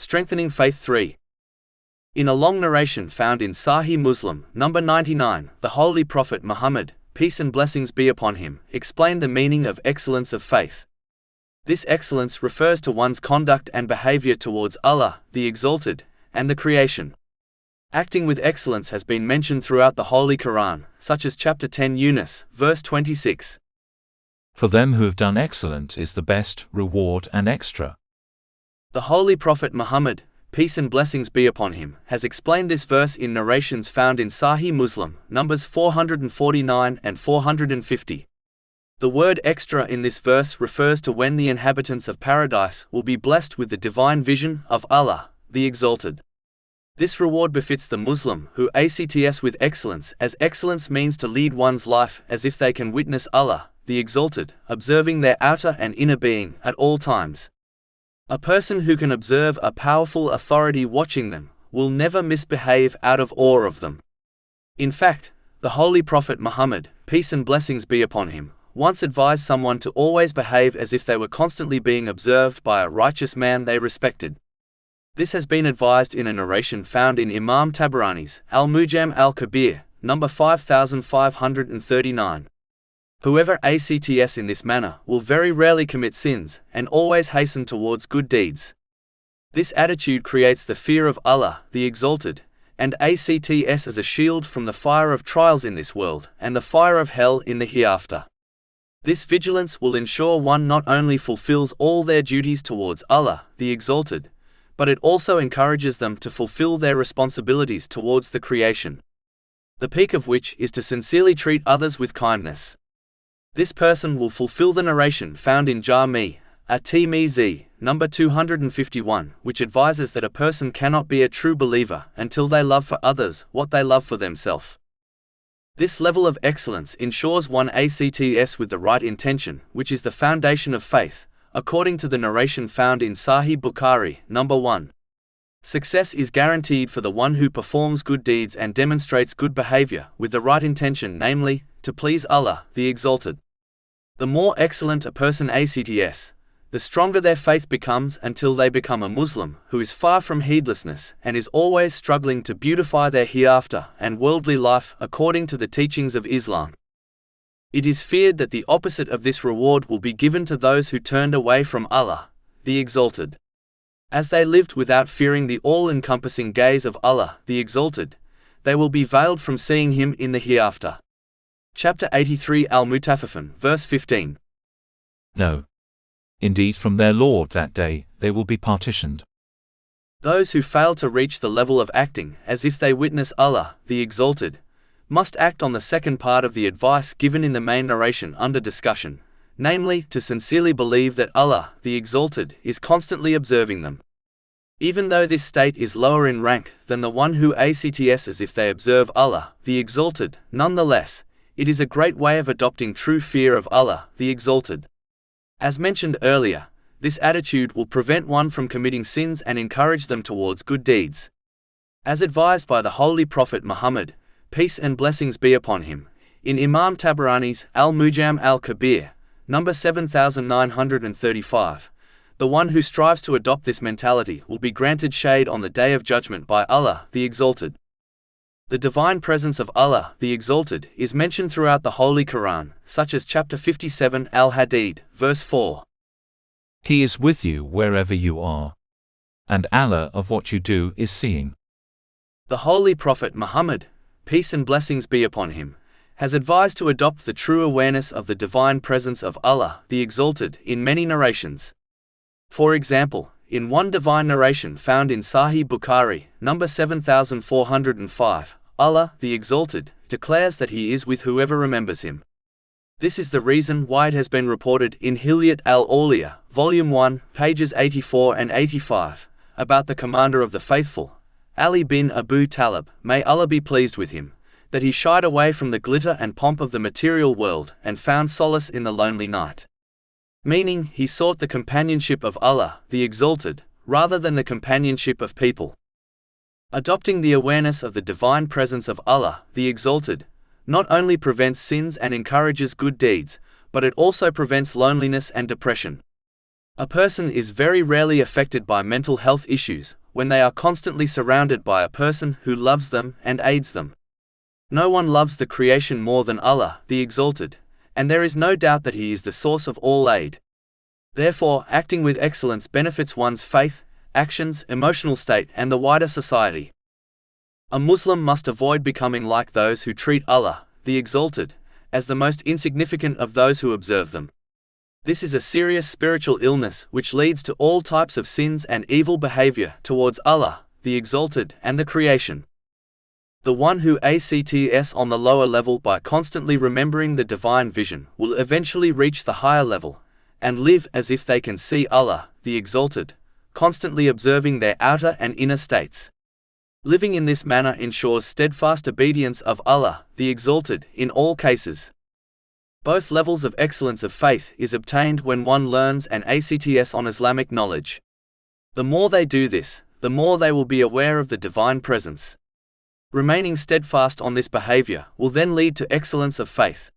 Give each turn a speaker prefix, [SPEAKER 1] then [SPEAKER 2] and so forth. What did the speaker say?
[SPEAKER 1] Strengthening Faith 3. In a long narration found in Sahih Muslim, number 99, the Holy Prophet Muhammad, peace and blessings be upon him, explained the meaning of excellence of faith. This excellence refers to one's conduct and behavior towards Allah, the Exalted, and the creation. Acting with excellence has been mentioned throughout the Holy Quran, such as chapter 10 Yunus, verse 26.
[SPEAKER 2] For them who have done excellent is the best reward and extra.
[SPEAKER 1] The Holy Prophet Muhammad, peace and blessings be upon him, has explained this verse in narrations found in Sahih Muslim, numbers 449 and 450. The word extra in this verse refers to when the inhabitants of paradise will be blessed with the divine vision of Allah, the Exalted. This reward befits the Muslim who acts with excellence, as excellence means to lead one's life as if they can witness Allah, the Exalted, observing their outer and inner being at all times. A person who can observe a powerful authority watching them will never misbehave out of awe of them. In fact, the Holy Prophet Muhammad, peace and blessings be upon him, once advised someone to always behave as if they were constantly being observed by a righteous man they respected. This has been advised in a narration found in Imam Tabarani's Al-Mujam al-Kabir, number 5539. Whoever acts in this manner will very rarely commit sins, and always hasten towards good deeds. This attitude creates the fear of Allah, the Exalted, and acts as a shield from the fire of trials in this world, and the fire of hell in the hereafter. This vigilance will ensure one not only fulfills all their duties towards Allah, the Exalted, but it also encourages them to fulfill their responsibilities towards the creation, the peak of which is to sincerely treat others with kindness. This person will fulfill the narration found in Jami'a at-Tirmidhi, number 251, which advises that a person cannot be a true believer until they love for others what they love for themselves. This level of excellence ensures one acts with the right intention, which is the foundation of faith, according to the narration found in Sahih Bukhari, number 1. Success is guaranteed for the one who performs good deeds and demonstrates good behavior with the right intention, namely, to please Allah, the Exalted. The more excellent a person acts, the stronger their faith becomes until they become a Muslim who is far from heedlessness and is always struggling to beautify their hereafter and worldly life according to the teachings of Islam. It is feared that the opposite of this reward will be given to those who turned away from Allah, the Exalted. As they lived without fearing the all-encompassing gaze of Allah, the Exalted, they will be veiled from seeing Him in the hereafter. Chapter 83 Al-Mutaffifin, verse 15.
[SPEAKER 2] No. Indeed, from their Lord that day, they will be partitioned.
[SPEAKER 1] Those who fail to reach the level of acting as if they witness Allah, the Exalted, must act on the second part of the advice given in the main narration under discussion, namely, to sincerely believe that Allah, the Exalted, is constantly observing them. Even though this state is lower in rank than the one who acts as if they observe Allah, the Exalted, nonetheless, it is a great way of adopting true fear of Allah, the Exalted. As mentioned earlier, this attitude will prevent one from committing sins and encourage them towards good deeds. As advised by the Holy Prophet Muhammad, peace and blessings be upon him, in Imam Tabarani's Al-Mujam al-Kabir, number 7935, the one who strives to adopt this mentality will be granted shade on the Day of Judgment by Allah, the Exalted. The divine presence of Allah, the Exalted, is mentioned throughout the Holy Quran, such as chapter 57 Al-Hadid, verse 4.
[SPEAKER 2] He is with you wherever you are, and Allah of what you do is seeing.
[SPEAKER 1] The Holy Prophet Muhammad, peace and blessings be upon him, has advised to adopt the true awareness of the divine presence of Allah, the Exalted, in many narrations. For example, in one divine narration found in Sahih Bukhari, number 7405, Allah, the Exalted, declares that He is with whoever remembers Him. This is the reason why it has been reported in Hilyat al-Awliya, Volume 1, pages 84 and 85, about the commander of the faithful, Ali bin Abu Talib, may Allah be pleased with him, that he shied away from the glitter and pomp of the material world and found solace in the lonely night. Meaning, he sought the companionship of Allah, the Exalted, rather than the companionship of people. Adopting the awareness of the divine presence of Allah, the Exalted, not only prevents sins and encourages good deeds, but it also prevents loneliness and depression. A person is very rarely affected by mental health issues when they are constantly surrounded by a person who loves them and aids them. No one loves the creation more than Allah, the Exalted, and there is no doubt that He is the source of all aid. Therefore, acting with excellence benefits one's faith, actions, emotional state, and the wider society. A Muslim must avoid becoming like those who treat Allah, the Exalted, as the most insignificant of those who observe them. This is a serious spiritual illness which leads to all types of sins and evil behavior towards Allah, the Exalted, and the creation. The one who acts on the lower level by constantly remembering the divine vision will eventually reach the higher level, and live as if they can see Allah, the Exalted, constantly observing their outer and inner states. Living in this manner ensures steadfast obedience of Allah, the Exalted, in all cases. Both levels of excellence of faith is obtained when one learns and acts on Islamic knowledge. The more they do this, the more they will be aware of the divine presence. Remaining steadfast on this behavior will then lead to excellence of faith.